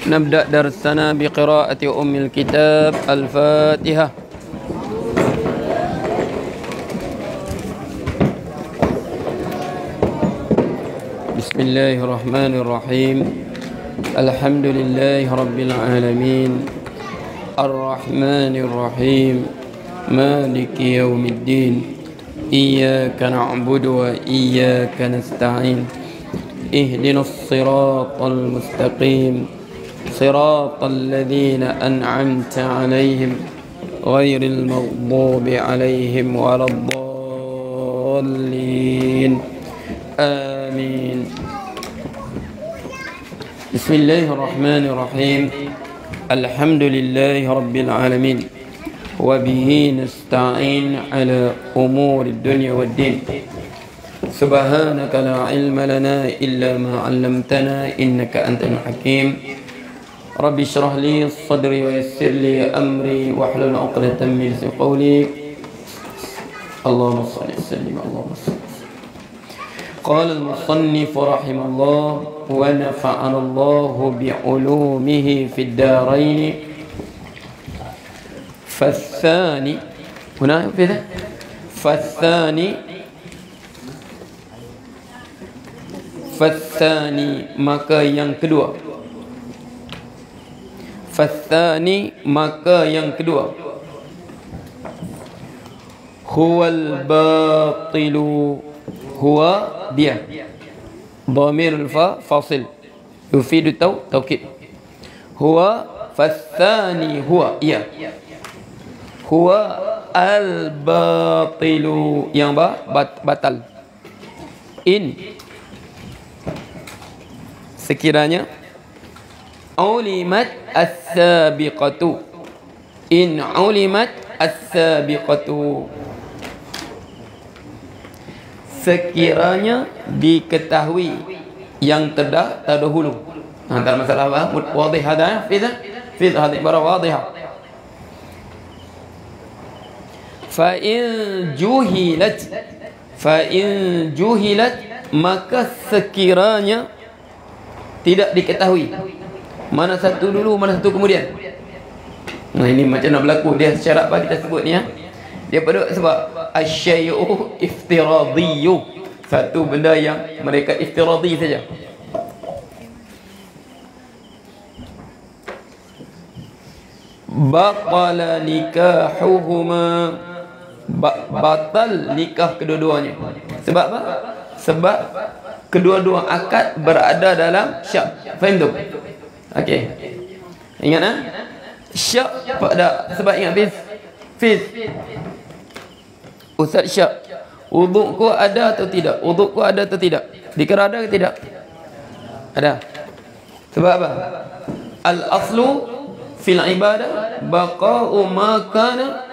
نبدأ درسنا بقراءة أم الكتاب الفاتحة. بسم الله الرحمن الرحيم. الحمد لله رب العالمين الرحمن الرحيم مالك يوم الدين إياك نعبد وإياك نستعين اهدنا الصراط المستقيم صراط الذين أنعمت عليهم غير المغضوب عليهم ولا الضالين آمين. بسم الله الرحمن الرحيم. الحمد لله رب العالمين وبه نستعين على أمور الدنيا والدين. سبحانك لا علم لنا إلا ما علمتنا إنك أنت الحكيم. رب اشرح لي صدري ويسر لي أمري واحلل عقدة من لساني قولي. اللهم صل وسلم. اللهم صل. قال المصنف رحمه الله ونفعنا الله بعلومه في الدارين. فالثاني هنا في ذا فالثاني maka yang kedua. Fathani maka yang kedua. Huwal batilu huwa dia. Dhamir al-fa fasil yufidu taukid. Huwa fathani huwa ia. Huwa al-batilu yang batal. In sekiranya ulimat as-sabiqatu. In ulimat as-sabiqatu sekiranya diketahui yang terdahulu. Tak masalah apa? Wadih hada fi hadhihi ibarah wadihah. Fa in juhilat maka sekiranya tidak diketahui mana satu dulu mana satu kemudian. Nah ini macam nak berlaku dia syarat apa kita sebut ni ya. Dia pada sebab asyai'u iftiradiyyu, satu benda yang mereka iftiradi saja. Baqala nikahuhuma, batal nikah kedua-duanya. Sebab apa? Sebab kedua-dua akad berada dalam syak. Faham tu? Okey. Ingat ah? Syak pada sebab ingat fiz. Ustaz syak. Wudukku ada atau tidak? Wudukku ada atau tidak? Dikira ada atau tidak? Ada. Sebab apa? Al-aslu fil ibadah baqa'u ma kana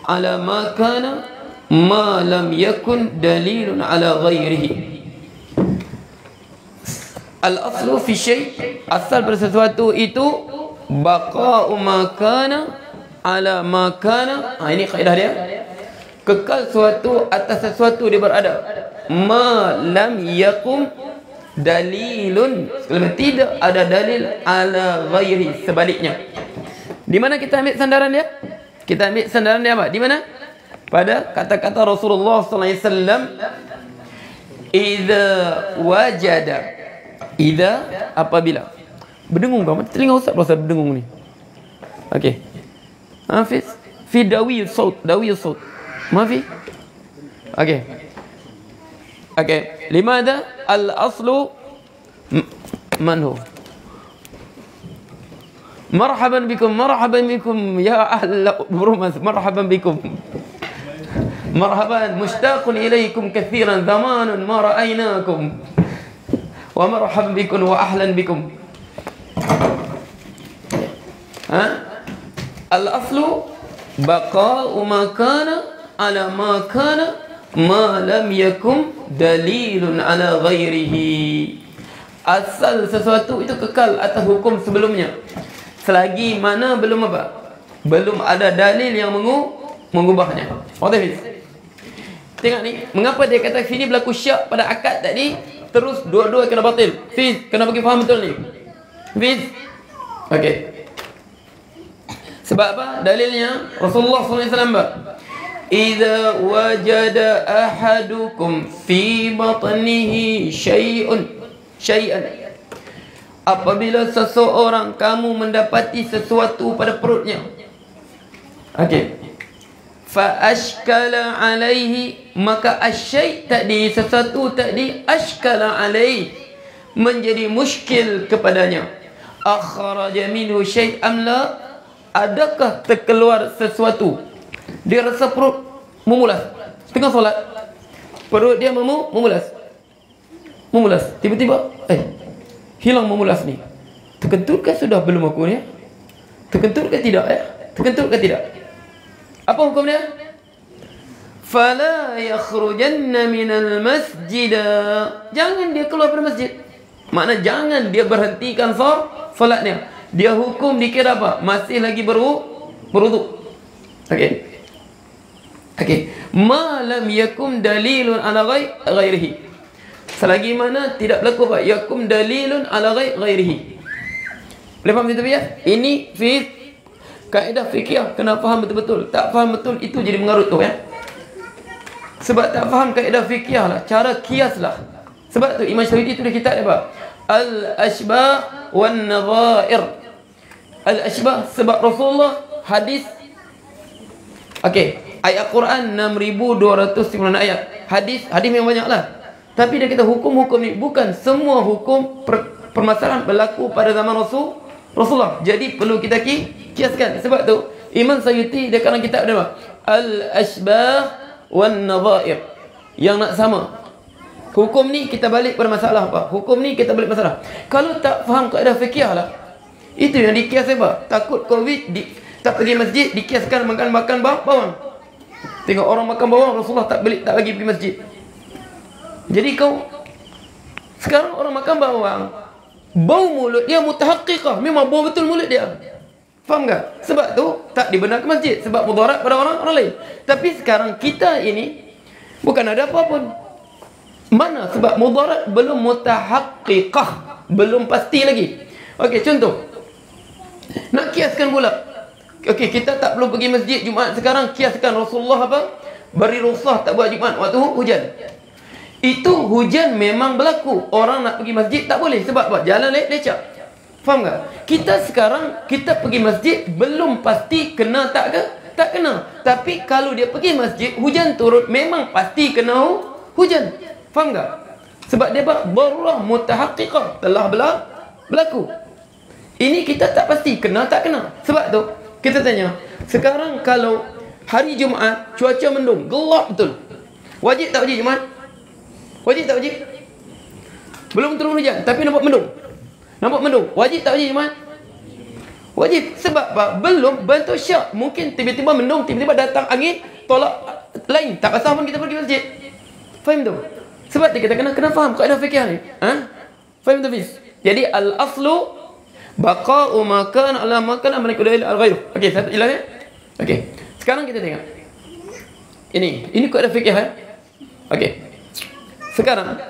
ala ma kana ma lam yakun dalilun ala ghairihi. Al-aslu fi syai', asal pada sesuatu itu baqa'u ma kana ala ma kana. Ini kaedah dia. Kekal sesuatu atas sesuatu dia berada. Ma lam yakum dalilun, kalau tidak ada dalil ala ghairi, sebaliknya. Di mana kita ambil sandaran dia? Kita ambil sandaran dia apa? Di mana? Pada kata-kata Rasulullah sallallahu alaihi wasallam, idza wajada, idza apabila. Berdengung kau? Macam telinga ustaz pasal berdengung ni. Okey. Hafiz fi dawi saut, Mafi? Okey. Okey. Limadha al-aslu man hu? Marhaban bikum ya ahl Burmas, marhaban bikum. Marhaban, mushtaqun ilaikum kathiran, zamanun ma ra'aynakum. Wa marhaban bikum wa ahlan bikum. Al-aslu baqa'u ma kana ala ma kana ma lam yakum dalilun ala ghairihi. Asal sesuatu itu kekal atas hukum sebelumnya selagi mana belum apa? Belum ada dalil yang mengubahnya. Tengok ni, mengapa dia kata sini berlaku syak pada akad tadi, terus dua-dua kena batil. Fiz, kena bagi faham betul ni. Fiz. Okey. Sebab apa? Dalilnya Rasulullah SAW. Idza wajada ahadukum fi batnihi syai'an. Apabila seseorang kamu mendapati sesuatu pada perutnya. Okey. Fa ashkala alaihi, maka asyai' tadi, sesuatu tadi, ashkala alaihi, menjadi muskil kepadanya. Akhraja minhu syai' am la, adakah terkeluar sesuatu? Dia rasa perut memulas tengah solat, perut dia memulas. Tiba-tiba hilang memulas ni. Terkentut ke sudah belum aku ni? Terkentut ke tidak ya? Terkentut ke tidak? Apa hukum dia? Fala yakhrujanna minal masjid. Jangan dia keluar dari masjid. Makna jangan dia berhentikan solatnya. Dia hukum dikira apa? Masih lagi berwuduk. Okey. Ma lam yakum dalilun ala ghairihi. Selagi mana tidak berlaku apa? Yakum dalilun ala ghairihi. Boleh faham itu ya? Ini kaedah fikih, kena faham betul-betul. Tak faham betul itu jadi mengarut tu ya. Sebab tak faham kaedah fikih lah, cara kias lah. Sebab tu Imam Syafii tulis kitab dia apa? Al-Ashbah wan Nadhair. Al-Ashbah sebab Rasulullah hadis. Okey, ayat Quran 6296 ayat. Hadis memang banyaklah. Tapi dia kata hukum-hukum ni bukan semua hukum permasalahan berlaku pada zaman Rasulullah. Jadi perlu kita kiaskan. Sebab tu Imam Syafii dia dalam kitab dia apa? Al-Ashbah wan Nadhair. Yang nak sama. Hukum ni kita balik pada masalah apa? Hukum ni kita balik masalah. Kalau tak faham kaedah fikih lah, itu yang dikias apa? Takut Covid tak pergi masjid, dikiaskan makan bawang. Tengok orang makan bawang, Rasulullah tak bagi pergi masjid. Jadi sekarang orang makan bawang, bau mulut dia mutahaqqiqah, memang bau betul mulut dia. Faham tak? Sebab tu tak dibenarkan masjid, sebab mudarat pada orang lain. Tapi sekarang kita ini bukan ada apa pun. Mana? Sebab mudarat belum mutahaqqiqah, belum pasti lagi. Okey, contoh. Nak kiaskan pula. Okey, kita tak perlu pergi masjid Jumaat sekarang, kiaskan Rasulullah apa? Beri rukhsah tak buat Jumaat waktu hujan. Itu hujan memang berlaku. Orang nak pergi masjid tak boleh sebab apa? Jalan lecak. Faham tak? Kita sekarang kita pergi masjid belum pasti kena tak ke? Tak kena. Tapi kalau dia pergi masjid, hujan turun, memang pasti kena hujan. Faham tak? Sebab dia darurah mutahaqqiqah, telah berlaku. Ini kita tak pasti kena tak kena. Sebab tu kita tanya, sekarang kalau hari Jumaat cuaca mendung, gelap betul, wajib tak wajib Jumaat? Wajib tak wajib? Belum turun hujan tapi nampak mendung, wajib tak wajib Jumaat? Wajib. Sebab apa? Belum bentuk syak. Mungkin tiba-tiba mendung, tiba-tiba datang angin, tolak lain, tak pasal pun kita pergi masjid. Faham tu? Sebab dia kata kena faham kaedah fikih ni. Faham tu Fiz? Jadi al-aslu baqa'u ma kana ala ma kana amaliku al-ghairu. Okey, satu jelas ya? Okey. Sekarang kita tengok. Ini kaedah fikih ya. Okey. Sekarang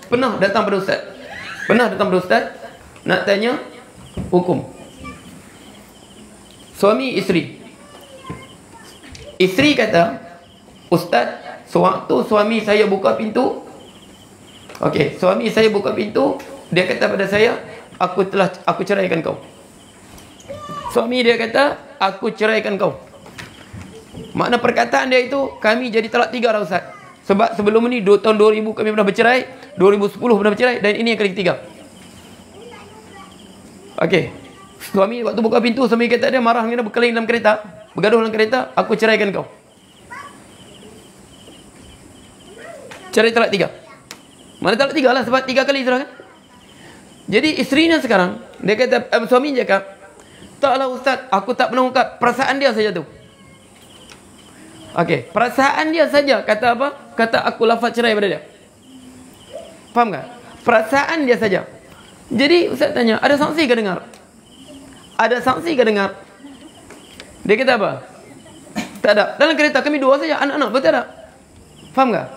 pernah datang pada ustaz nak tanya hukum suami isteri. Isteri kata, "Ustaz, sewaktu suami saya buka pintu, suami saya buka pintu, dia kata pada saya, aku ceraikan kau." Suami dia kata, "Aku ceraikan kau." Makna perkataan dia itu, kami jadi talak 3 dah Ustaz. Sebab sebelum ni tahun 2000 kami pernah bercerai, 2010 pernah bercerai, dan ini yang kali ketiga. Okey. Suami waktu buka pintu, suami kata dia marah dengan berkelahi dalam kereta, bergaduh dalam kereta, "Aku ceraikan kau." Cerai talak 3. Mana talak 3 lah, sebab 3 kali sudah kan. Jadi isterinya sekarang, dia kata, suami dia cakap, "Taklah Ustaz, aku tak pernah ungkap, perasaan dia saja tu." Okey, perasaan dia saja. Kata apa? Kata aku lafaz cerai pada dia. Faham tak? Perasaan dia saja. Jadi Ustaz tanya, ada sanksi ke dengar? Ada sanksi ke dengar? Dia kata apa? Tak ada. Dalam kereta kami 2 saja, anak-anak, betul tak? Faham tak?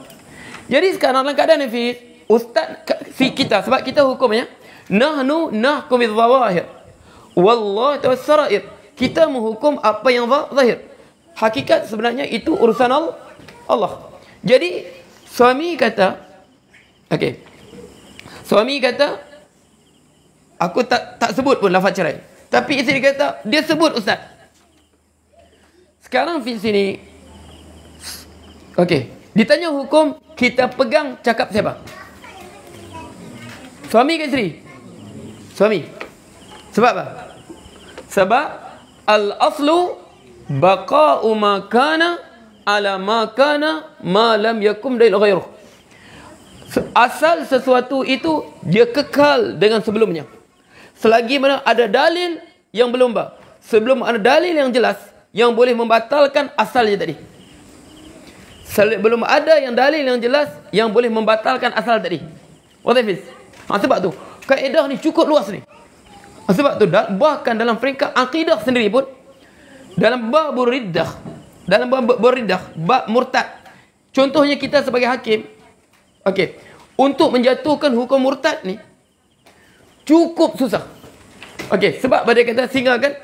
Jadi sekarang dalam keadaan Hafiz, ustaz kita, sebab kita hukumnya nahnu nahkum bil-zawahir wallahu tawassarair. Kita menghukum apa yang zahir. Hakikat sebenarnya itu urusan Allah. Jadi suami kata, okey. Suami kata, aku tak sebut pun lafaz cerai. Tapi isteri kata, dia sebut ustaz. Sekarang di sini, okey, ditanya hukum, kita pegang cakap siapa? Suami ke isteri? Suami. Sebab apa? Sebab al-aslu baqa'u ma kana ala ma kana ma lam yakum dalil ghairuh. Asal sesuatu itu dia kekal dengan sebelumnya. Selagi mana ada dalil yang belum bah. Sebelum ada dalil yang jelas yang boleh membatalkan asalnya tadi. Belum ada yang dalil yang jelas yang boleh membatalkan asal tadi. Wadhifis. Sebab tu kaedah ni cukup luas ni. Sebab tu bahkan dalam peringkat akidah sendiri pun, dalam bab riddah, bab murtad. Contohnya kita sebagai hakim, okey, untuk menjatuhkan hukum murtad ni cukup susah. Okey, sebab dia kata singakan,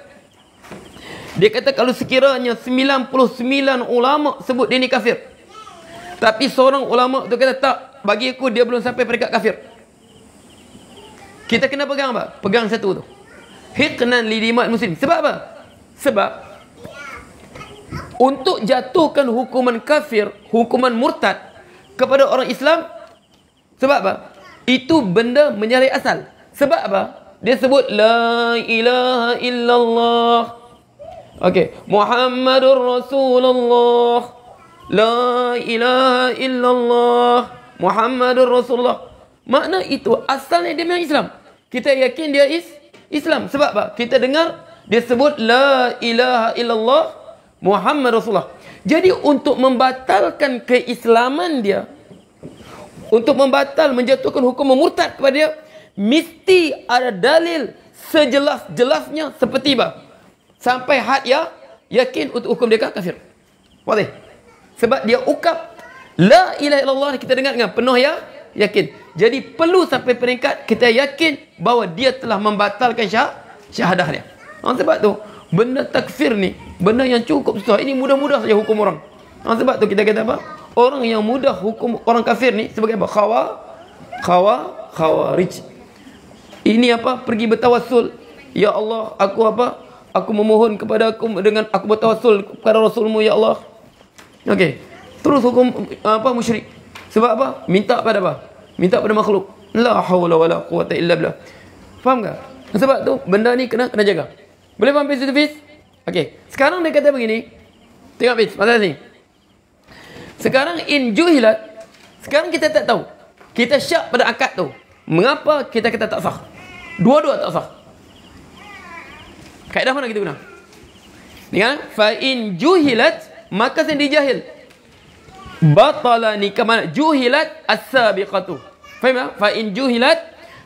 dia kata kalau sekiranya 99 ulama sebut dia ni kafir, tapi seorang ulama tu kata tak, bagi aku dia belum sampai peringkat kafir, kita kena pegang apa? Pegang satu tu. Hiqnan li dimat muslim. Sebab apa? Sebab untuk jatuhkan hukuman kafir, hukuman murtad kepada orang Islam, sebab apa? Itu benda menyalahi asal. Sebab apa? Dia sebut la ilaha illallah. Okey, Muhammadur Rasulullah. La ilaha illallah. Muhammadur Rasulullah. Makna itu asalnya dia memang Islam. Kita yakin dia Islam. Sebab apa? Kita dengar dia sebut la ilaha illallah Muhammad Rasulullah. Jadi untuk membatalkan keislaman dia, untuk menjatuhkan hukum murtad kepada dia, mesti ada dalil sejelas-jelasnya seperti apa? Sampai had yakin untuk hukum dia kafir. Boleh? Sebab dia ukap la ilaha illallah, kita dengar dengan penuh yakin. Jadi perlu sampai peringkat kita yakin bahawa dia telah membatalkan syahadah dia. Sebab tu benda takfir ni benda yang cukup susah. Ini mudah-mudah saja hukum orang. Sebab tu kita kata apa? Orang yang mudah hukum orang kafir ni sebagai apa? Khawarij. Ini apa? Pergi bertawassul. Ya Allah, aku apa? Aku memohon kepada dengan aku bertawassul kepada Rasulmu ya Allah. Okey. Terus hukum apa? Musyrik. Sebab apa? Minta pada apa? Minta pada makhluk. La haula wala quwata illa billah. Faham tak? Sebab tu benda ni kena jaga. Boleh faham Fiz? Okey. Sekarang dia kata begini. Tengok Fiz, masalah ni. Sekarang in juhilat. Sekarang kita tak tahu. Kita syak pada akad tu. Mengapa kita kata tak sah? Dua-dua tak sah. Kaedah mana kita guna? Dengar, fa in juhilat, maka sen dijahil. Batala nikah, mana juhilat as-sabiqatu. Faham tak? Fa in juhilat,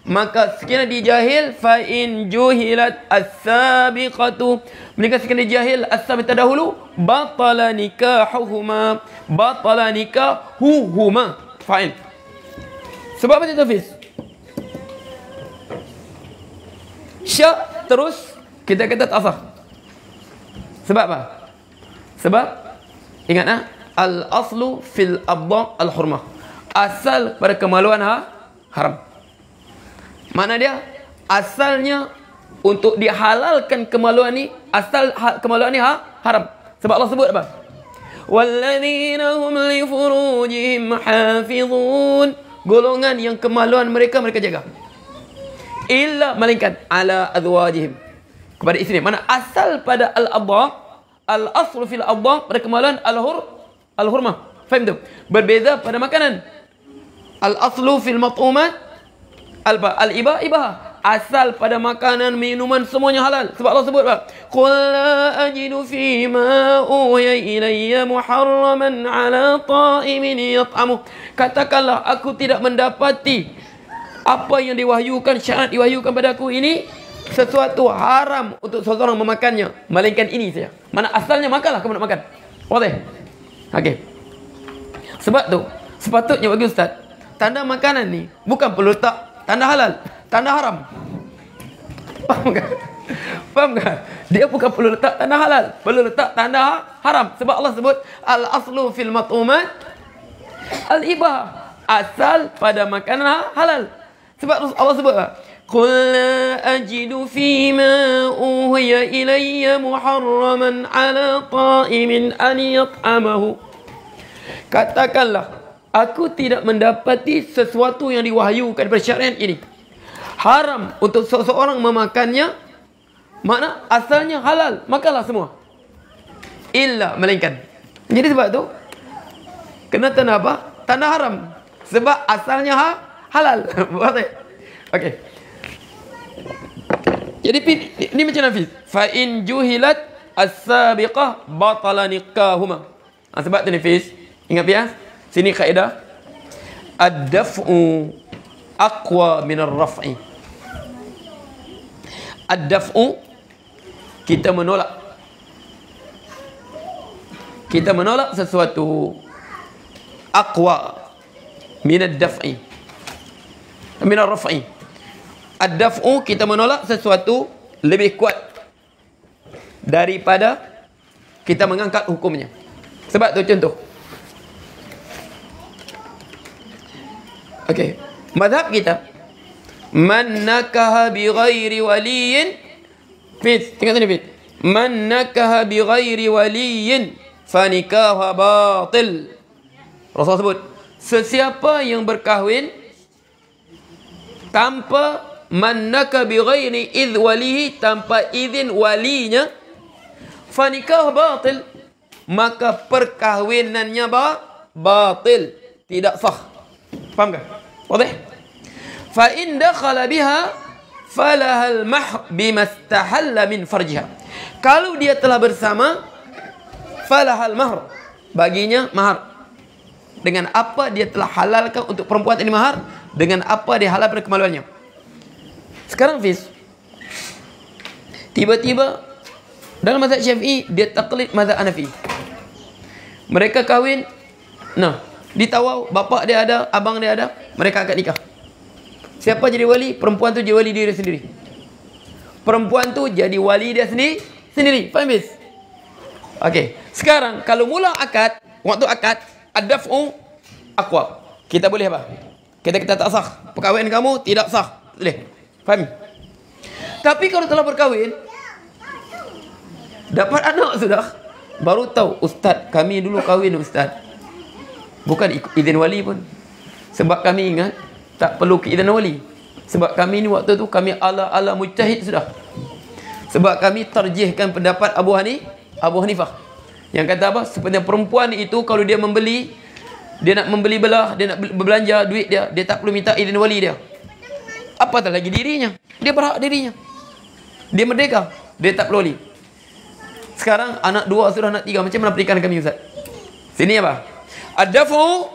maka sekiranya dijahil, fa in juhilat as-sabiqatu, mereka sekiranya dijahil as-sabiqatu dahulu, batala nikahuhuma, batala nikahuhuma. Fa'il. Sebab apa itu Fiz? Syak terus kita kata tak sah. Sebab apa? Sebab ingat al-aslu fil abdaq al-hurmah. Asal pada kemaluan haram. Mana dia? Asalnya untuk dihalalkan kemaluan ni, asal kemaluan ni haram. Sebab Allah sebut apa? Walladzina hum li furujihim hafizun. Golongan yang kemaluan mereka jaga. Illa malaikat ala azwajihim, kepada isteri. Mana asal pada al-abdaq, al-aslu fil abdaq, pada kemaluan al-hurmah. Faham tu? Berbeza pada makanan. Al-aslu fil mat'umat al-ibah. Asal pada makanan, minuman, semuanya halal. Sebab Allah sebut apa? Qul la ajidu fima uhiya ilayya muharraman ala ta'imin yat'amuh. Katakanlah, aku tidak mendapati apa yang diwahyukan, syarat diwahyukan pada aku ini sesuatu haram untuk seseorang memakannya, melainkan ini saja. Mana asalnya makanlah kamu nak makan. Boleh? Okey. Sebab tu sepatutnya bagi ustaz, tanda makanan ni bukan perlu letak tanda halal, tanda haram. Faham kan? Faham kan? Dia bukan perlu letak tanda halal, perlu letak tanda haram. Sebab Allah sebut al-aslu fil mat'umat al-ibah, asal pada makanan halal. Sebab Allah sebut qul la ajidu fima uhiya ilayya muharraman ala ta'imin an yat'amahu. Katakanlah, aku tidak mendapati sesuatu yang diwahyukan daripada syariat ini haram untuk seseorang memakannya, makna asalnya halal, makanlah semua, illa, melainkan. Jadi sebab tu kena tanda apa? Tanda haram. Sebab asalnya halal. Okey. Jadi ini macam Nafis. Fa in juhilat as-sabiqah batala nikahuma. Sebab tu Nafis, ingat ya? Sini kaedah. Ad-daf'u aqwa min ar-raf'i. Ad-daf'u, kita menolak. Kita menolak sesuatu. Aqwa min ad-daf'i. Min ar-raf'i. Ad-daf'u, kita menolak sesuatu lebih kuat daripada kita mengangkat hukumnya. Sebab tu contoh. Okey, mazhab kita, man nakaha bi ghairi waliyin, fit, tengok sini fit. Man nakaha bi ghairi waliyin fa nikaha batil. Rasul sebut, sesiapa yang berkahwin tanpa man nakaha bi ghairi idh walihi, tanpa izin walinya, fa nikaha batil, maka perkahwinannya batil, tidak sah. Faham tak? Wadah? Fa in dakhala biha falaha al-mahr bima istahalla min farjiha. Kalau dia telah bersama, falaha al-mahr, baginya mahar. Dengan apa dia telah halalkan untuk perempuan ini mahar, dengan apa dia halal pada kemaluannya. Sekarang Fiz, tiba-tiba dalam mazhab Syafi'i dia taklid mazhab Hanafi. Mereka kahwin, nah, di Tawau, bapak dia ada, abang dia ada, mereka akad nikah. Siapa jadi wali? Perempuan tu jadi wali diri sendiri. Perempuan tu jadi wali dia sendiri. Faham bis? Okey. Sekarang kalau mula akad, waktu akad, ad-daf'u aqwa. Kita boleh apa? Kita tak sah. Perkahwinan kamu tidak sah. Boleh. Faham? Tapi kalau telah berkahwin, dapat anak sudah, baru tahu, ustaz, kami dulu kahwin ustaz, bukan izin wali pun. Sebab kami ingat tak perlu izin wali. Sebab kami ni waktu tu kami ala mujtahid sudah. Sebab kami tarjihkan pendapat Abu Hanifah. Yang kata apa? Sebenarnya perempuan itu kalau dia membeli, dia nak membeli belah, dia nak berbelanja duit dia tak perlu minta izin wali dia. Apatah lagi dirinya. Dia berhak dirinya. Dia merdeka. Dia tak perlu wali. Sekarang anak dua sudah, anak tiga. Macam mana pernikahan kami ustaz? Sini apa? Ad-daf'u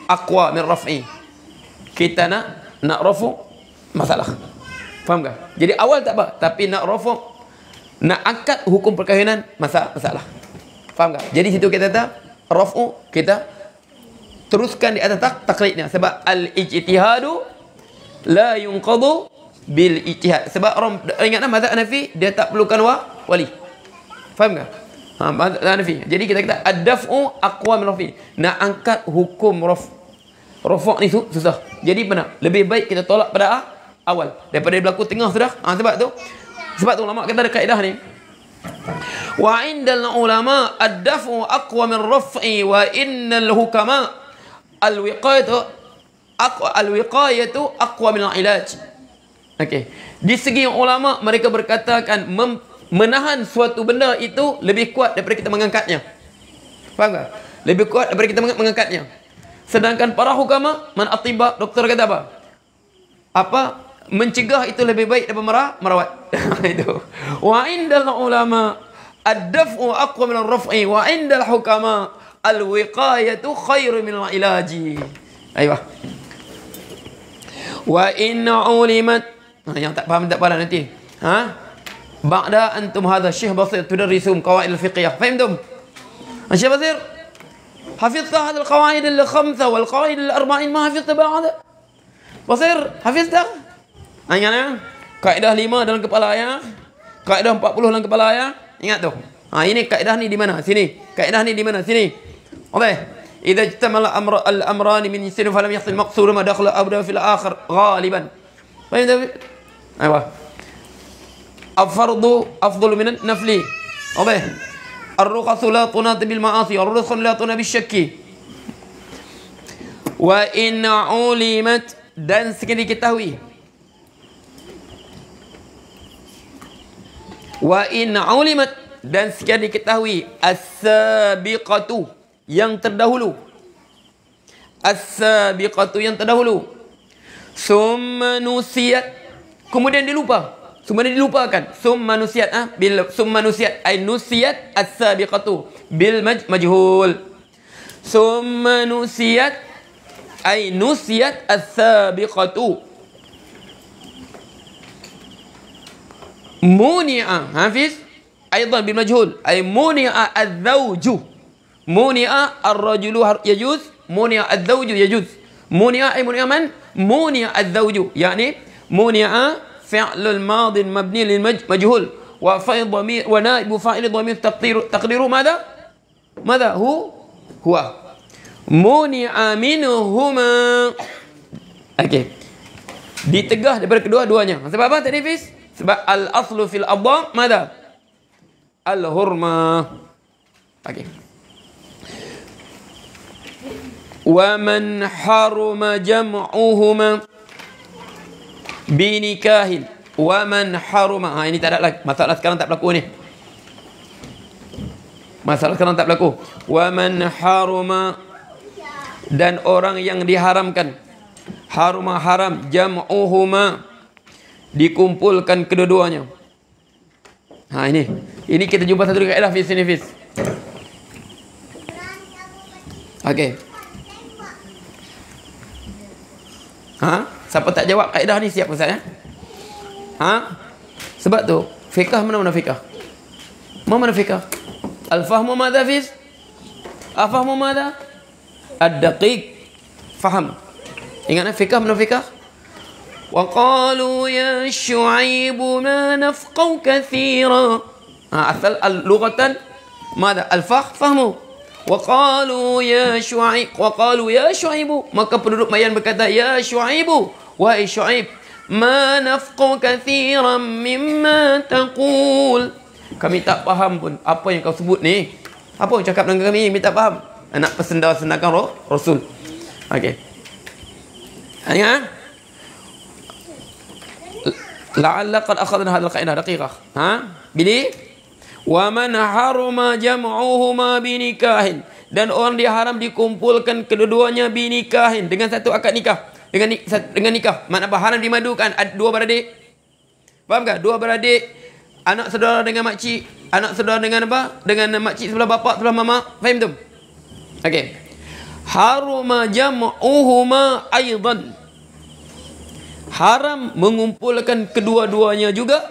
aqwa min raf'i. Kita nak rafu masalah. Faham tak? Jadi awal tak apa, tapi nak rafu, nak angkat hukum perkahwinan masalah. Faham tak? Jadi situ kita kata rafu, kita teruskan di atas taklidnya. Sebab al-ijtihadu la yunqadu bil ijtihad. Sebab orang ingatlah mazhab Hanafi dia tak perlukan wali. Faham tak? Hanafi. Jadi kita kata ad-daf'u aqwa min rafi. Nak angkat hukum rafu' ni susah. Jadi benar, lebih baik kita tolak pada awal daripada berlaku tengah sudah. Sebab tu ulama kata ada kaedah ni. Wa indal ulama ad-daf'u aqwa min raf'i wa innal hukama al-wiqayatu aqwa min al-ilaj. Okey. Di segi ulama mereka berkatakan menahan suatu benda itu lebih kuat daripada kita mengangkatnya. Faham tak? Lebih kuat daripada kita mengangkatnya. Sedangkan para hukama, atibah, doktor kata apa? Mencegah itu lebih baik daripada merawat. Itu. Wa indal ulama ad-daf'u aqwa min ar-raf'i wa indal hukama al-wiqayatu khairu min al-ilaji. Aywa. Wa in ulimat, yang tak faham nanti. Ba'da antum hadha Syekh Basir tudarrisum qawaid al-fiqhiyah. Fahimtum? Syekh Basir, حفظت هذا القواعد الخمسة والقواعد الأربعين ما حفظت بعد بصير حفظت ingat kaedah 5 dalam kepala ya, kaedah 40 dalam kepala ya, ingat tuh. Ini kaedah ni di mana? Sini. Kaedah ni di mana? Sini. Okey. إذا اجتمع الأمران من سن فلم يحصل مقصود ما دخل أبدا في الآخر غالبا. أيوة. الفرض أفضل من النفل. أوكي. الرخص لا تناط بالمعاصي، الرخص لا تناط بالشك. وإن علمت dan sekali diketahui. Wa in ulimat dan sekali diketahui as-sabiqatu yang terdahulu, as-sabiqatu yang terdahulu, summa nusiyat kemudian dilupakan, summa nusiyat bil summa nusiyat ay nusiyat as-sabiqatu bil majhul, summa nusiyat ay nusiyat as-sabiqatu muni'a hafiz aidan bil majhul ay muni'a az-zawju muni'a ar-rajulu yajuz muni'a az-zawju yajuz muni'a ay muni'a man muni'a az-zawju yani muni'a fi'lul madhi mabni lil majhul wa fa'il dhamir wa naibu fa'il dhamir taqdiru madha huwa muni'a minhuma. Okey, ditegah daripada kedua-duanya. Sebab apa tadi Fiz? Sebab al-aslu fil abdam madha al-hurma. Okey. Wa man haruma jam'uhuma binikahin. Wa man haruma. Ini tak ada lagi. Masalah sekarang tak berlaku ni. Masalah sekarang tak berlaku. Wa man haruma dan orang yang diharamkan. Haruma haram jam'uhuma dikumpulkan kedua-duanya. Ini kita jumpa satu kaedah Fiz sini Fiz. Okey. Siapa tak jawab kaedah ni siap Ustaz ya? Sebab tu fiqh mana fiqh? Mana fiqh? Al-fahmu madha Fiz? Al-fahmu madha? Ad-daqiq. Faham. Ingatlah fiqh mana fiqh? Wa qalu ya Syuaib ma nafqahu katsira. Asal al-lughatan madha? Al-fahmu. Wa qalu ya Syuaib maka penduduk Madyan berkata ya Syuaib wahai Syuaib ma nafqahu katsiran mimma taqul kami tak faham pun apa yang kau sebut ni, apa yang cakap dengan kami tak faham. Nak persendar-sendarkan Rasul. Okey. Ingat la'alla qad akhadna hadha al-qa'idah daqiqah. Bini wa man haruma jam'uhuma binikahin dan orang diharam dikumpulkan kedua-duanya binikahin dengan satu akad nikah, dengan nikah. Makna apa? Haram dimadukan dua beradik. Faham tak? Dua beradik, anak saudara dengan makcik, anak saudara dengan apa? Dengan makcik sebelah bapa, sebelah mama. Faham tu? Okey. Haruma jam'uhuma aidan. Haram mengumpulkan kedua-duanya juga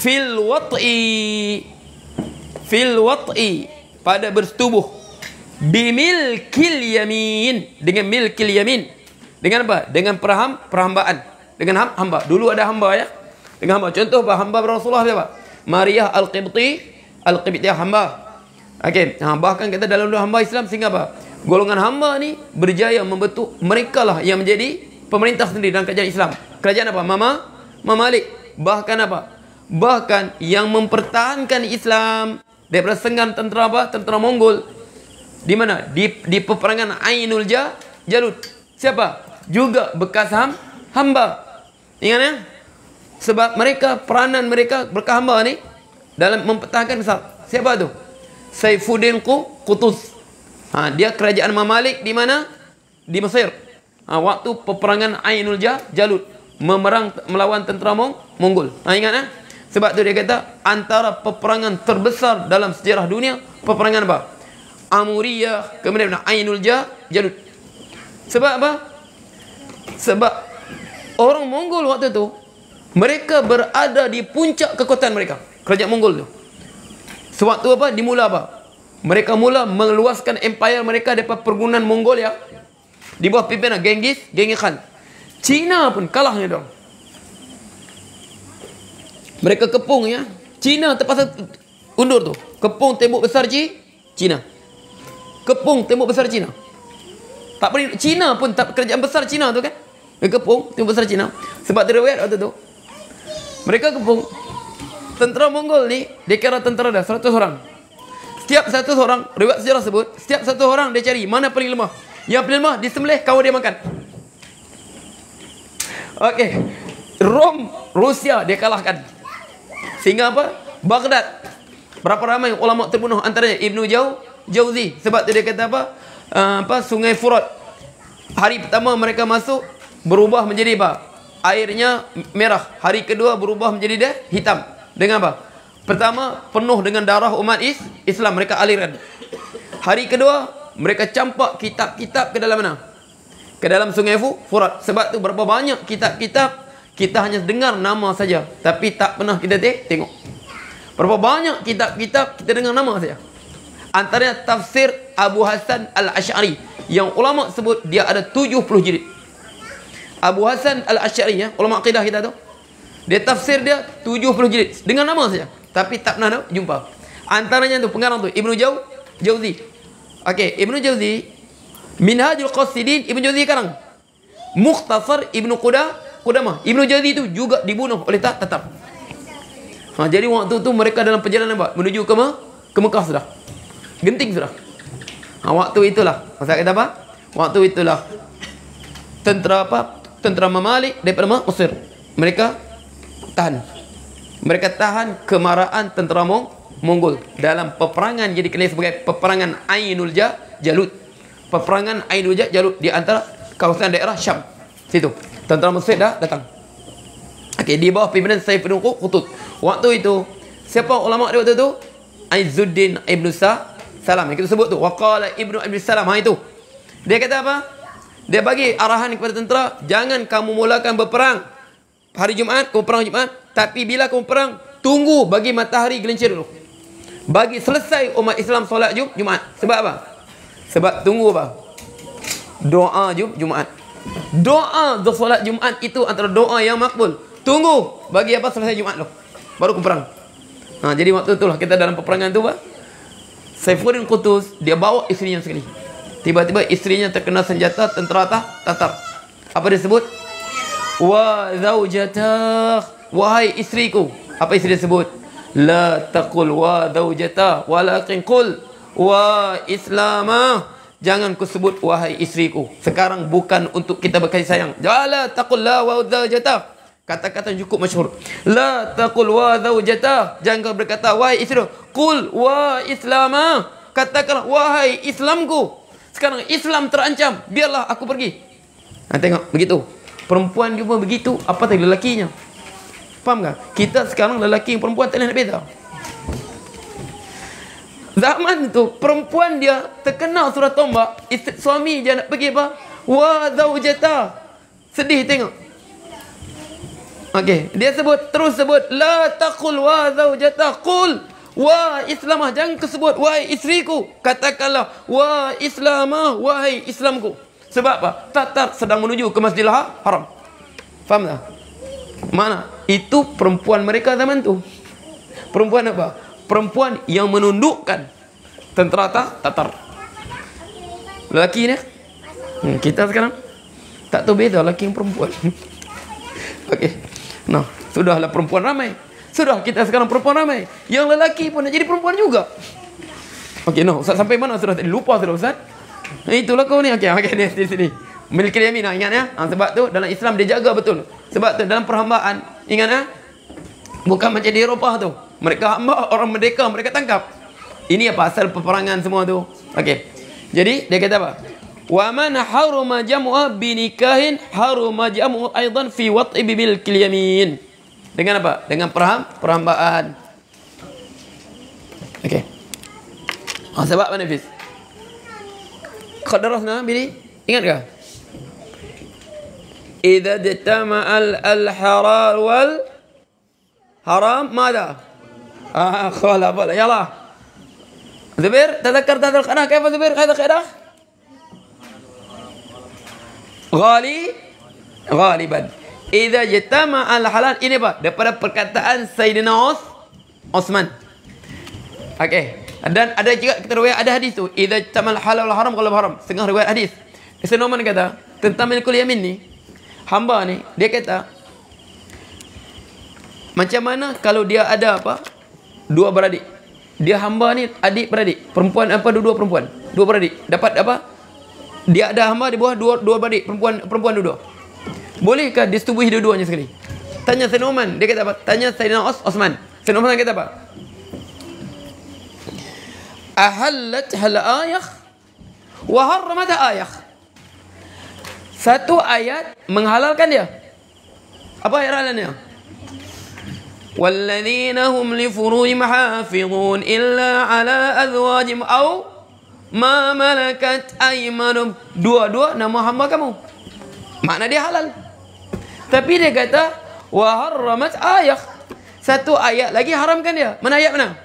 fil wat'i pada bersetubuh bimilkil yamin dengan milkil yamin dengan apa? Dengan perhambaan dengan hamba. Dulu ada hamba ya, dengan hamba. Contoh hamba Rasulullah siapa? Maria Al-Qibtiyah hamba. Okey, bahkan kita dalam hamba Islam sehingga apa? Golongan hamba ni berjaya membentuk mereka lah yang menjadi pemerintah sendiri dalam kerajaan Islam. Kerajaan apa? Mamalik. Bahkan apa? Bahkan yang mempertahankan Islam daripada senggan tentera apa? Tentera Mongol. Di mana? Di peperangan Ainul Jalut. Siapa? Juga bekas hamba. Ingat ya? Sebab mereka, peranan mereka bekas hamba ni dalam mempertahankan Islam. Siapa tu? Saifuddin Qutuz. Dia kerajaan Mamalik di mana? Di Mesir. Waktu peperangan Ainul Jalut melawan tentera Mongol. Ingat ya? Sebab tu dia kata antara peperangan terbesar dalam sejarah dunia peperangan apa? Amuriyah, kemudian Ainul Jalut. Sebab apa? Sebab orang Mongol waktu tu mereka berada di puncak kekuatan mereka, kerajaan Mongol tu. Sewaktu apa? Dimula apa? mereka mula meluaskan empire mereka daripada pergunungan Mongolia di bawah pimpinan Genghis Khan. Cina pun kalahnya dong. Mereka kepung ya. Cina terpaksa undur tu. Kepung tembok besar Cina. Kepung tembok besar Cina. Tak boleh, Cina pun tak, kerajaan besar Cina tu kan. Mereka kepung tembok besar Cina. Sebab terwet waktu tu. Mereka kepung. Tentera Mongol ni dia kira tentera dah 100 orang. Setiap 100 orang, riwayat sejarah sebut, setiap 1 orang dia cari mana paling lemah. Yang paling lemah disembelih, kawan dia makan. Okey. Rusia dia kalahkan. Sehingga apa? Baghdad. Berapa ramai ulama terbunuh, antaranya Ibnu Jauzi. Sebab tu dia kata apa? Sungai Furat. Hari pertama mereka masuk berubah menjadi apa? Airnya merah. Hari kedua berubah menjadi hitam. Dengan apa? Pertama penuh dengan darah umat Islam, mereka alirkan. Hari kedua mereka campak kitab-kitab ke dalam mana? Ke dalam Sungai Furat. Sebab tu berapa banyak kitab-kitab kita hanya dengar nama saja, tapi tak pernah kita tengok. Berapa banyak kitab-kitab kita dengar nama saja. Antaranya tafsir Abu Hasan Al-Asy'ari yang ulama sebut dia ada 70 jilid. Abu Hasan Al-Asy'ari ya, ulama akidah kita tu. Dia tafsir dia 70 jilid dengan nama saja, tapi tak pernah jumpa. Antaranya tu pengarang tu Ibnu Jauzi. Okey, Ibnu Jauzi, Minhajul Qasidin Ibnu Jauzi karang. Mukhtasar Ibnu Qudamah. Ibnu Jauzi itu juga dibunuh oleh Tatar. Jadi waktu tu mereka dalam perjalanan menuju ke Mekah sudah. Genting sudah. Waktu itulah. Masa kata apa? Waktu itulah tentera Mamalik daripada Mesir. Mereka tahan kemarahan tentera Mongol dalam peperangan, jadi kenal sebagai peperangan Ainul Jalut. Peperangan Ainul Jalut di antara kawasan daerah Syam. Situ. Tentera Mesir dah datang. Okey, di bawah pimpinan Saifuddin Qutb. Waktu itu, siapa ulama dia waktu itu? Izzuddin Ibn Salam. Yang kita sebut tu. Waqala Ibnu Ibn Salam. Itu. Dia kata apa? Dia bagi arahan kepada tentera, jangan kamu mulakan berperang hari Jumaat, kamu perang Jumaat. Tapi bila kamu perang, tunggu bagi matahari gelincir dulu. Bagi selesai umat Islam solat Jumaat. Sebab apa? Sebab tunggu apa? Doa Jumaat. Doa solat Jumaat itu antara doa yang makbul. Tunggu bagi apa selesai Jumaat lo, baru ke perang. Jadi waktu itulah kita dalam peperangan tu Saifuddin Qutb dia bawa isterinya sekali. Tiba-tiba isterinya terkena senjata tentera Tatar. Apa dia sebut? Wa zaujatah, wahai isteriku. Apa isteri dia sebut? La taqul wa zaujatah walakin qul wa islamah. Jangan ku sebut wahai isteriku. Sekarang bukan untuk kita berkasih sayang. La taqul la wa zaujatah. Kata-kata cukup masyhur. La taqul wa zaujatah. Jangan berkata wahai isteri. Qul wa islamah. Katakanlah wahai Islamku. Sekarang Islam terancam. Biarlah aku pergi. Tengok begitu. Perempuan juga begitu. Apa tadi lelakinya? Faham tak? Kita sekarang lelaki yang perempuan tak boleh nak beza. Zaman tu perempuan dia terkena surah tombak, suami dia nak pergi apa? Wa zaujata. Sedih tengok. Okey, dia terus sebut la taqul wa zaujata, qul wa islamah. Jangan sebut wahai isteriku. Katakanlah wa islamah, wahai Islamku. Sebab apa? Tatar sedang menuju ke Masjidil Haram. Faham tak? Mana? Itu perempuan mereka zaman tu. Perempuan apa? Perempuan yang menundukkan tentera Tatar. Lelaki ni. Kita sekarang tak tahu beza lelaki yang perempuan. Okey. Nah, sudahlah perempuan ramai. Sudah kita sekarang perempuan ramai. Yang lelaki pun nak jadi perempuan juga. Okey, no. Ustaz sampai mana sudah tadi? Lupa sudah Ustaz. Itulah kau ni. Okey, di sini. Milkil yamin, ingat ya. Sebab tu dalam Islam dia jaga betul. Sebab tu dalam perhambaan, ingat ya. Bukan macam di Eropah tu. Mereka hamba, orang merdeka, mereka tangkap. Ini apa asal peperangan semua tu. Okey. Jadi dia kata apa? Wa man haruma jam'a bi nikahin haruma jam'u aidan fi wat'i bil yamin. Dengan apa? Dengan perhambaan. Okey. Sebab apa Nafis? Qadarasna bini, ingat ke? Idza jatama'al al-harar wal haram mada? Khala bala. Yalah. Zubair, tadzakkar hadha al-qaidah. Kaifa Zubair hadha al-qaidah? Ghaliban. Idza jatama al-halal. Ini apa? Daripada perkataan Sayyidina Osman. Okey. Dan ada juga kita riwayat ada hadis tu. Idza jatama al-halal wal haram ghalaba haram. Setengah riwayat hadis. Sayyidina Umar kata tentang milkul yamin ni, hamba ni, dia kata macam mana kalau dia ada apa? Dua beradik. Dia hamba ni adik beradik, perempuan apa dua perempuan, dua beradik. Dapat apa? Dia ada hamba di bawah dua beradik, perempuan dua. Bolehkah disetubuhi dua-duanya sekali? Tanya Sayyidina Umar, dia kata apa? Tanya Sayyidina Osman. Sayyidina Umar kata apa? Ahallat hal ayah wa harramat ayah. Satu ayat menghalalkan dia. Apa ayat halalnya? وَالَّذِينَ هُمْ لِفُرُوجِهِمْ حَافِظُونَ إِلَّا عَلَى أَزْوَاجِهِمْ أَوْ مَا مَلَكَتْ أَيْمَانُهُمْ. Dua-dua nama hamba kamu. Makna dia halal. Tapi dia kata وَحَرَّمَتْ آيَةٌ. Satu ayat lagi haramkan dia. Mana ayat mana?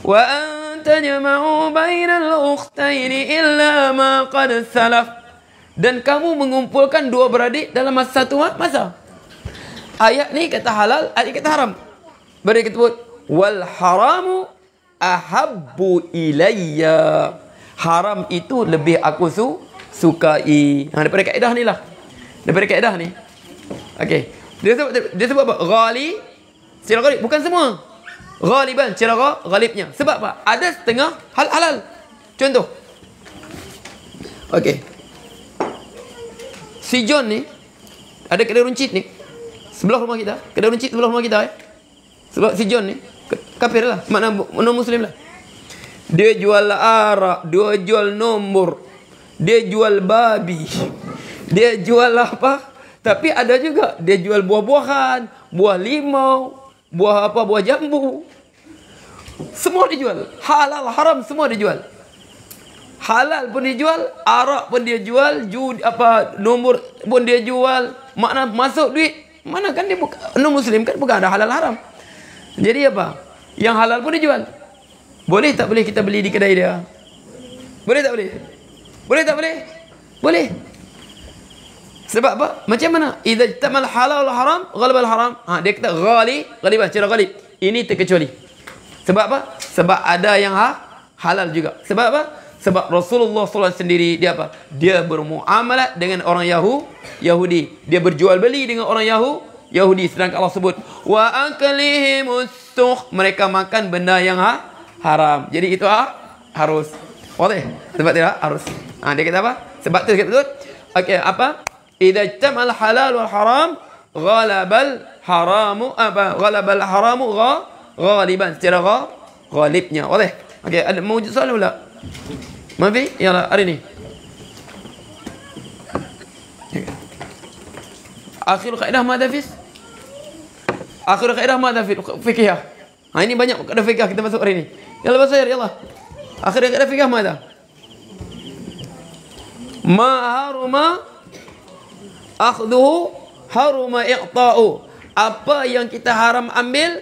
وَأَن تَجْمَعُوا بَيْنَ الْأُخْتَيْنِ إِلَّا مَا قَدْ سَلَفَ. Dan kamu mengumpulkan dua beradik dalam masa satu masa. Ayat ni kata halal, ayat kata haram. Baru kita sebut wal haramu ahabbu ilayya. Haram itu lebih aku sukai. Daripada kaedah ni lah. Daripada kaedah ni. Okey. Dia sebut apa? Ghali secara ghalib, bukan semua. Ghaliban secara ghalibnya. Sebab apa? Ada setengah halal. Contoh. Okey. Si John ni ada kedai runcit ni sebelah rumah kita. Kedai runcit sebelah rumah kita Sebab si John ni kafir lah, makna non-muslim lah. Dia jual arak, dia jual nombor, dia jual babi, dia jual apa. Tapi ada juga dia jual buah-buahan, buah limau, buah apa, buah jambu. Semua dia jual. Halal, haram semua dia jual. Halal pun dia jual, arak pun dia jual, nombor pun dia jual. Makna masuk duit. Mana kan dia bukan non-muslim, kan bukan ada halal haram. Jadi apa? Yang halal pun dia jual. Boleh tak boleh kita beli di kedai dia? Boleh tak boleh? Boleh tak boleh? Boleh. Sebab apa? Macam mana? Idza tamal halal wal haram ghalaba al haram. Dia kata ghaliban secara ghalib. Ini terkecuali. Sebab apa? Sebab ada yang halal juga. Sebab apa? Sebab Rasulullah SAW sendiri dia apa? Dia bermuamalah dengan orang Yahudi. Dia berjual beli dengan orang Yahudi. Sedangkan Allah sebut wa aklihimus sukh. Mereka makan benda yang haram. Jadi itu harus. Boleh? Sebab dia harus. Dia kata apa? Sebab tu betul. Okey, apa? Idza tamal halal wal haram ghalabal haramu ghalabal haramu ghaliban secara ghalibnya. Boleh? Okey, ada mewujud soalan pula? Mafi, yalah hari ni. Akhir kaedah madha fis. Akhir kaedah madha fil fikih. Ini banyak kaedah fikih kita masuk hari ni. Yalah basir, yalah. Akhir kaedah fikih madha. Ma haruma akhdhuhu haruma iqta'u. Apa yang kita haram ambil,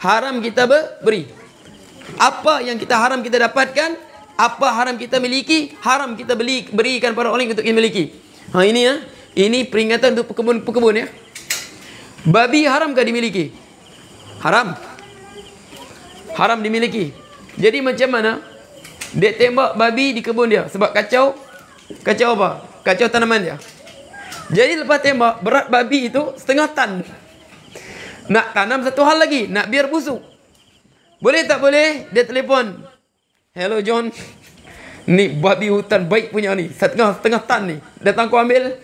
haram kita beri. Apa yang kita haram kita dapatkan, apa haram kita miliki, haram kita berikan pada orang untuk miliki. Ini peringatan untuk pekebun ya. Babi haramkah dimiliki? Haram. Haram dimiliki. Jadi macam mana? Dia tembak babi di kebun dia sebab kacau apa? Kacau tanaman dia. Jadi lepas tembak, berat babi itu setengah tan. Nak tanam satu hal lagi, nak biar busuk. Boleh tak boleh? Dia telefon. Hello John. Ni babi hutan baik punya ni. Setengah tan ni. Datang kau ambil.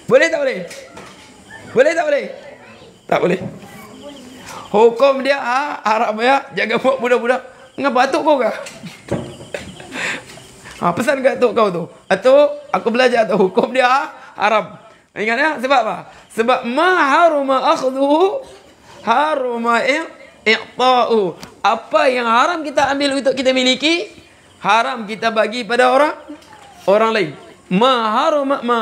Boleh tak boleh? Boleh tak boleh? Tak boleh. Hukum dia haram ya. Jaga budak-budak. Ngapa atuk kau kah? Pesan kat atuk kau tu. Atuk, aku belajar tu. Hukum dia haram. Ingat ya? Sebab apa? Sebab ma haruma akhdhuhu haruma iqta'u. Apa yang haram kita ambil untuk kita miliki, haram kita bagi pada orang lain. Ma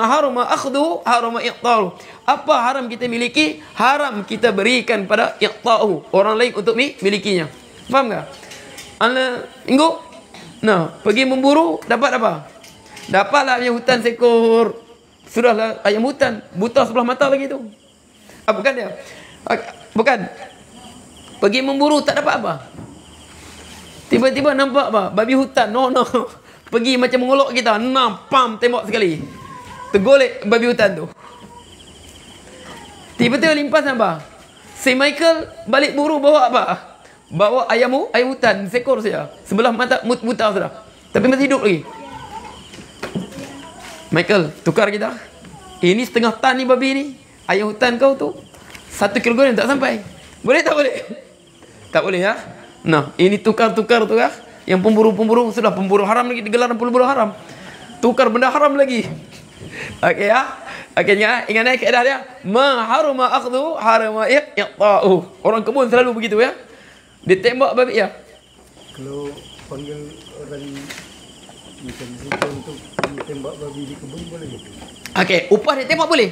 haruma akhdhu haruma iqta'u. Apa haram kita miliki, haram kita berikan pada iqta'u, orang lain untuk milikinya. Faham tak? Ala inggo. Nah, pergi memburu dapat apa? Dapatlah ayam hutan seekor. Sudahlah ayam hutan, buta sebelah mata lagi tu. Bukan dia. Bukan. Pergi memburu tak dapat apa. Tiba-tiba nampak apa? Babi hutan. No. Pergi macam mengolok kita. Pam, tembak sekali. Tergolek babi hutan tu. Tiba-tiba limpas apa? Si Michael balik buru bawa apa? Bawa ayam hutan seekor saja. Sebelah mata buta sudah. Tapi masih hidup lagi. Michael, tukar kita. Ini setengah tan ni babi ni. Ayam hutan kau tu 1 kilogram tak sampai. Boleh tak boleh? Tak boleh ya. Nah, ini tukar. Yang pemburu sudah pemburu haram lagi, digelar pemburu haram. Tukar benda haram lagi. Okey ya. Akhirnya ingat kaedah dia. Ma harama akhdhu harama iqta'u. Orang kebun selalu begitu ya. Dia tembak babi ya. Kalau panggil orang macam itu untuk tembak babi di kebun boleh gitu. Okey, upah dia tembak boleh.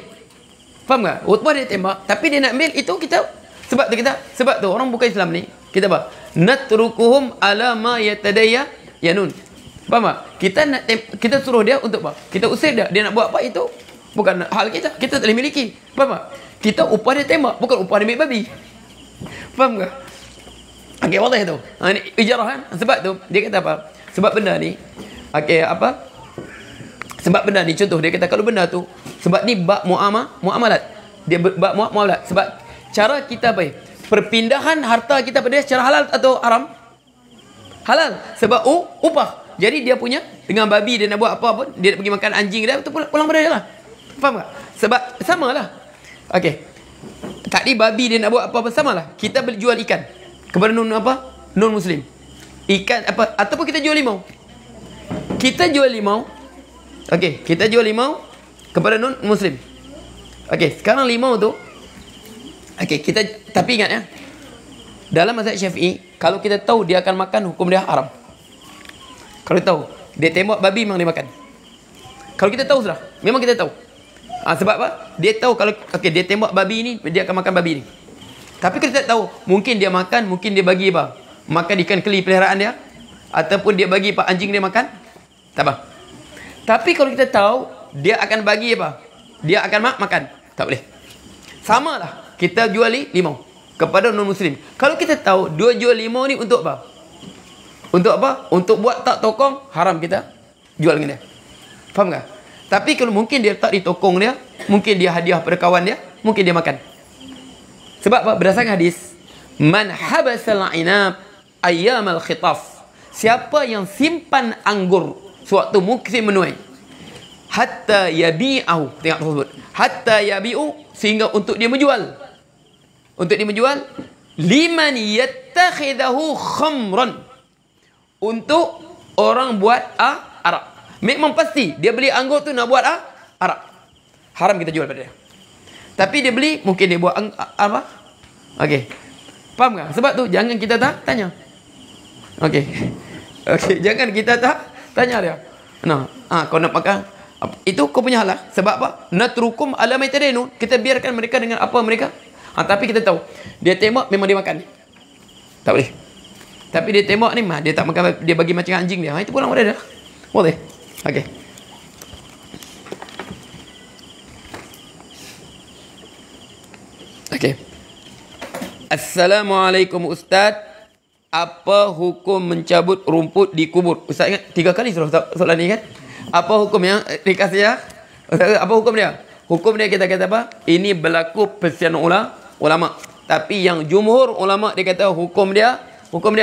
Faham tak? Upah dia tembak, tapi dia nak ambil itu kita sebab tu orang bukan Islam ni, kita apa? Natrukuhum ala ma yatadayyanun. Faham tak? Kita suruh dia untuk apa? Kita usir dia nak buat apa itu bukan hal kita. Kita tak boleh miliki. Faham tak? Kita upah dia tembak, bukan upah dia ambil babi. Faham tak? Okey, wadah tu. Ni ijarah kan? Sebab tu dia kata apa? Sebab benda ni sebab benda ni contoh dia kata kalau benda tu sebab ni bab muamalat. Dia bab muamalat sebab cara kita apa? Perpindahan harta kita pada dia secara halal atau haram? Halal. Sebab upah. Jadi dia punya dengan babi dia nak buat apa pun, dia nak pergi makan anjing dia tu pulang pada dia lah. Faham tak? Sebab samalah. Okey. Tadi babi dia nak buat apa-apa samalah. Kita beli jual ikan kepada non muslim. Ikan apa ataupun kita jual limau. Kita jual limau. Okey, kita jual limau kepada non muslim. Okey, sekarang limau tu okey, tapi ingat ya. Dalam mazhab Syafi'i, kalau kita tahu dia akan makan, hukum dia haram. Kalau tahu dia tembak babi memang dia makan. Kalau kita tahu sudah, memang kita tahu. Sebab apa? Dia tahu kalau dia tembak babi ni, dia akan makan babi ni. Tapi kita tak tahu, mungkin dia makan, mungkin dia bagi apa? Makan ikan keli peliharaan dia, ataupun dia bagi apa anjing dia makan. Tak apa. Tapi kalau kita tahu dia akan bagi apa? Dia akan makan. Tak boleh. Samalah kita jual limau kepada non muslim. Kalau kita tahu dia jual limau ni untuk apa? Untuk apa? Untuk buat tak tokong, haram kita jual dengan dia. Faham tak? Tapi kalau mungkin dia tak di tokong dia, mungkin dia hadiah pada kawan dia, mungkin dia makan. Sebab apa? Berdasarkan hadis, man habasal inab ayyamal khitaf. Siapa yang simpan anggur sewaktu musim menuai, hatta yabi'ahu, tengok tersebut, hatta yabi'u, sehingga untuk dia menjual. Untuk dia menjual, liman yattakhidahu khamran, untuk orang buat arak. Memang pasti dia beli anggur tu nak buat arak. Haram kita jual pada dia. Tapi dia beli, mungkin dia buat apa? Okey. Faham tak? Sebab tu jangan kita tanya. Okey. Okey, jangan kita tanya dia. Nah, kau nak makan itu kau punya hal lah. Sebab apa? Natrukum ala maitadenu. Kita biarkan mereka dengan apa mereka. Tapi kita tahu dia tembak memang dia makan. Tak boleh. Tapi dia tembak ni mah dia tak makan, dia bagi macam anjing dia. Itu pulang pada dia. Boleh. Okey. Okey. Assalamualaikum Ustaz. Apa hukum mencabut rumput di kubur? Ustaz ingat 3 kali soalan ni kan? Apa hukum yang dikasih ya? Apa hukum dia? Hukum dia kita kata apa? Ini berlaku perselisihan ulama. Tapi yang jumhur ulama dia kata hukum dia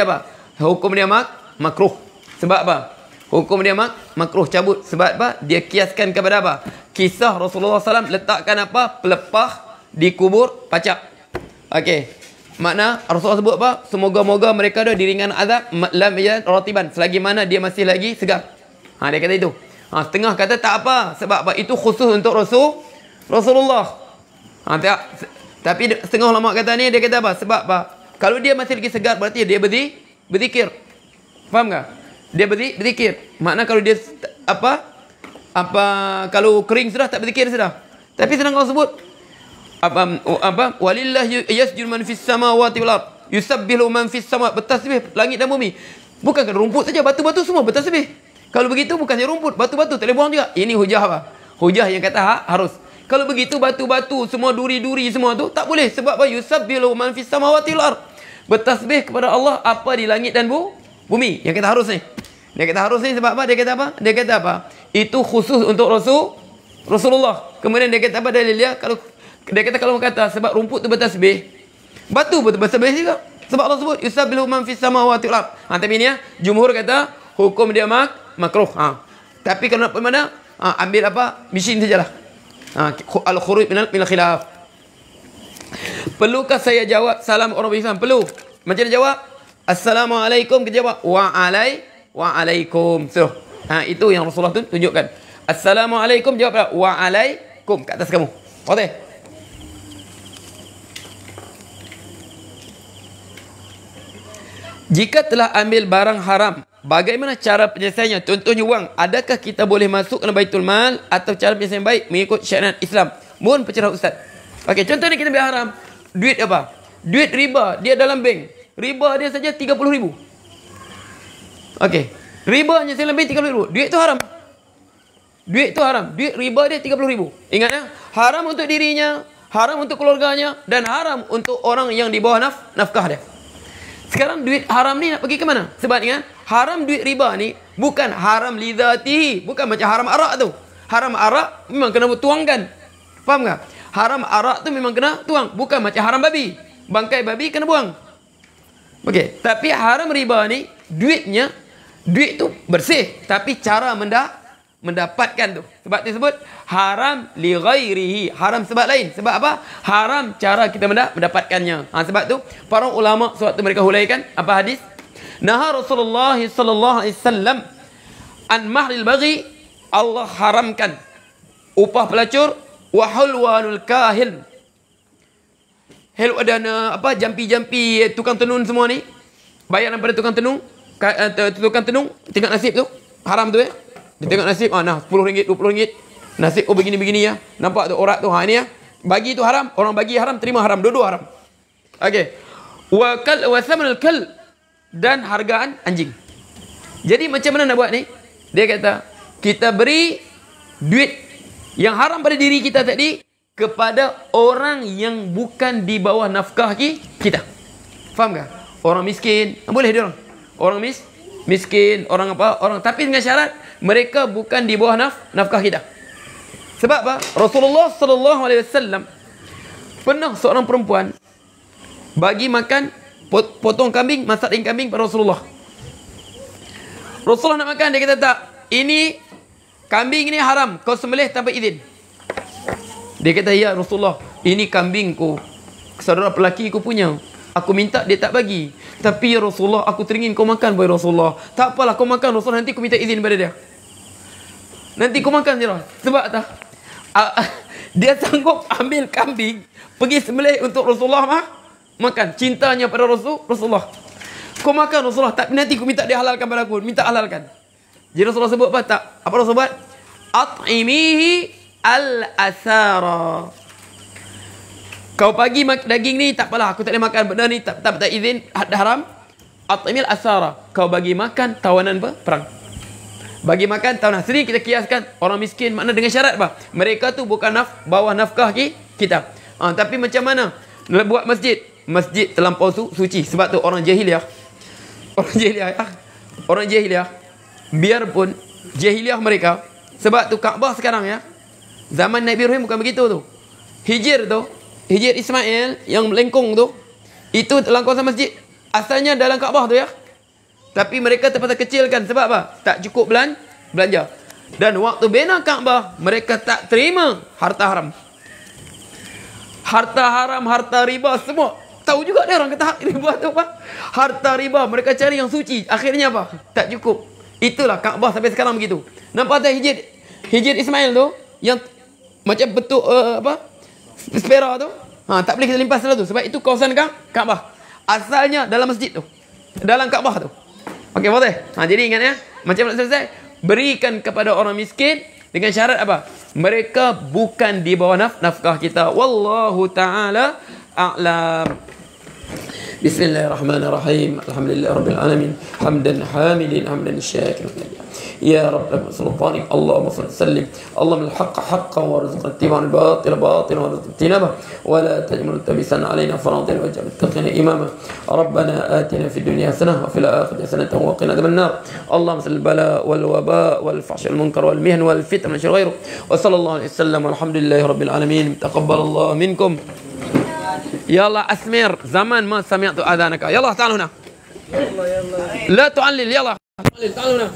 apa? Hukum dia makruh. Sebab apa? Hukum dia makruh cabut. Sebab apa? Dia kiaskan kepada apa? Kisah Rasulullah SAW letakkan apa? Pelepah di kubur pacak. Okey. Makna Rasulullah sebut apa? Semoga-moga mereka dah diringan azab lam ratiban, selagi mana dia masih lagi segar. Dia kata itu. Setengah kata tak apa. Sebab apa? Itu khusus untuk Rasulullah. Tapi setengah ulama kata ni dia kata apa? Sebab apa? Kalau dia masih lagi segar berarti dia berzikir. Faham tak? Dia berzikir. Makna kalau dia kalau kering sudah tak berzikir sudah. Tapi sedang kau sebut walillahi yasjudu man fis samawati wal ard, yusabbihu man fis sama, bertasbih langit dan bumi. Bukan kena rumput saja, batu-batu semua bertasbih. Kalau begitu bukannya rumput, batu-batu tak boleh buang juga. Ini hujah apa? Hujah yang kata harus. Kalau begitu batu-batu semua, duri-duri semua tu tak boleh. Sebab apa? Yusabbihu man fis samawati wal ard. Bertasbih kepada Allah apa di langit dan bumi. Yang kata harus ni. Dia kata harus ni sebab apa? Dia kata apa? Dia kata apa? Itu khusus untuk Rasulullah. Kemudian dia kata apa dalil dia? Kalau dia kata kalau kata sebab rumput tu bertasbih, batu pun bertasbih juga. Sebab Allah sebut yusabbihu man fis samawati wal ard. Tapi ni jumhur kata hukum dia makruh. Tapi kalau nak pergi mana? Ambil apa? Mesin sajalah. Al-khuruj min al-khilaf. Perlukah saya jawab salam orang berislam? Perlu. Macam dia jawab? Assalamualaikum, kita jawab waalaikum. So, itu yang Rasulullah tu tunjukkan. Assalamualaikum, jawab waalaikum kat atas kamu. Okey. Jika telah ambil barang haram, bagaimana cara penyelesaiannya? Contohnya wang. Adakah kita boleh masuk ke Baitul Mal atau cara penyelesaian baik mengikut syariat Islam? Mohon pencerahan Ustaz. Okey, contoh ni kita ambil haram. Duit apa? Duit riba. Dia dalam bank. Riba dia saja 30,000. Okey. Riba hanya dalam bank 30,000. Duit tu haram. Duit tu haram. Duit riba dia 30,000. Ingat ya? Haram untuk dirinya, haram untuk keluarganya dan haram untuk orang yang di bawah nafkah dia. Sekarang duit haram ni nak pergi ke mana? Sebab ingat, haram duit riba ni bukan haram lidatihi, bukan macam haram arak tu. Haram arak memang kena tuangkan. Faham tak? Haram arak tu memang kena tuang, bukan macam haram babi. Bangkai babi kena buang. Okey, tapi haram riba ni duitnya, duit tu bersih, tapi cara mendapatkan tu. Sebab disebut haram li ghairihi, haram sebab lain. Sebab apa? Haram cara kita mendapatkannya. Sebab tu para ulama sewaktu mereka huraikan apa hadis? Naha Rasulullah sallallahu alaihi wasallam an mahril baghi, Allah haramkan upah pelacur wa hulwanul kahin. Dan apa jampi-jampi tukang tenun semua ni, bayaran pada tukang tenun, tengok nasib tu haram tu ya. Dia tengok nasib, nah RM10, RM20. Nasib begini-begini ya. Nampak tu orang tu, ini ya. Bagi tu haram, orang bagi haram, terima haram, dua-dua haram. Okey. Wa thamanul kal, dan hargaan anjing. Jadi macam mana nak buat ni? Dia kata, kita beri duit yang haram pada diri kita tadi kepada orang yang bukan di bawah nafkah kita. Faham tak? Orang miskin, boleh dia orang. Orang miskin, orang apa? Orang, tapi dengan syarat mereka bukan di bawah nafkah kita. Sebab apa? Rasulullah sallallahu alaihi wasallam pernah seorang perempuan bagi makan potong kambing, masak daging kambing pada Rasulullah. Rasulullah nak makan, dia kata tak, ini kambing ini haram, kau sembelih tanpa izin. Dia kata, ya Rasulullah, ini kambingku, saudara pelaki ku punya. Aku minta, dia tak bagi. Tapi ya Rasulullah, aku teringin kau makan, boy Rasulullah. Tak apalah, kau makan Rasulullah, nanti aku minta izin pada dia. Nanti kau makan je lah. Sebab tak, dia sanggup ambil kambing, pergi sembelih untuk Rasulullah makan. Cintanya pada Rasulullah. Kau makan Rasulullah, tapi nanti aku minta dia halalkan pada aku. Minta halalkan. Jadi Rasulullah sebut apa? Tak. Apa Rasulullah buat? At'imihi al-asara. Kau pagi daging ni, tak apalah, aku tak boleh makan benda ni, tak izin, haram. At'imil asara. Kau bagi makan tawanan perang. Bagi makan tawanan. Sini kita kiaskan orang miskin, makna dengan syarat apa? Mereka tu bukan bawah nafkah kita. Tapi macam mana? Buat masjid. Masjid terlampau suci. Sebab tu orang jahiliah. Orang jahiliah. Biarpun jahiliah mereka. Sebab tu Kaabah sekarang ya. Zaman Nabi Ibrahim bukan begitu tu. Hijir Ismail yang melengkung tu, itu dalam kawasan masjid. Asalnya dalam Kaabah tu ya. Tapi mereka terpaksa kecilkan. Sebab apa? Tak cukup belanja. Dan waktu bina Kaabah, mereka tak terima harta haram. Harta haram, harta riba, semua. Tahu juga dia orang kata riba tu apa? Harta riba, mereka cari yang suci. Akhirnya apa? Tak cukup. Itulah Kaabah sampai sekarang begitu. Nampak tak hijir Ismail tu, yang macam bentuk spera tu, tak boleh kita limpas tu. Sebab itu kawasan Kaabah. Asalnya dalam masjid tu, dalam Kaabah tu. Okey, boleh. Jadi ingat ya, macam nak selesai, berikan kepada orang miskin dengan syarat apa? Mereka bukan di bawah nafkah kita. Wallahu ta'ala a'lam. بسم الله الرحمن الرحيم الحمد لله رب العالمين حمدا حامدين حمدا شاكرا يا رب سلطانك اللهم صل وسلم اللهم الحق حقا وارزقنا اتباع الباطل باطلا وارزقنا اجتنابه ولا تجمل تبسا علينا فراضل واجعل متقنا اماما ربنا اتنا في الدنيا حسنه وفي الاخره حسنه وقنا عذاب النار اللهم صل البلاء والوباء والفحش والمنكر والمهن والفتن من شر غيره وصلى الله عليه وسلم والحمد لله رب العالمين تقبل الله منكم يلا أسمير زمان ما سمعت أذانك يلا تعالوا هنا لا تعلل يلا تعالوا هنا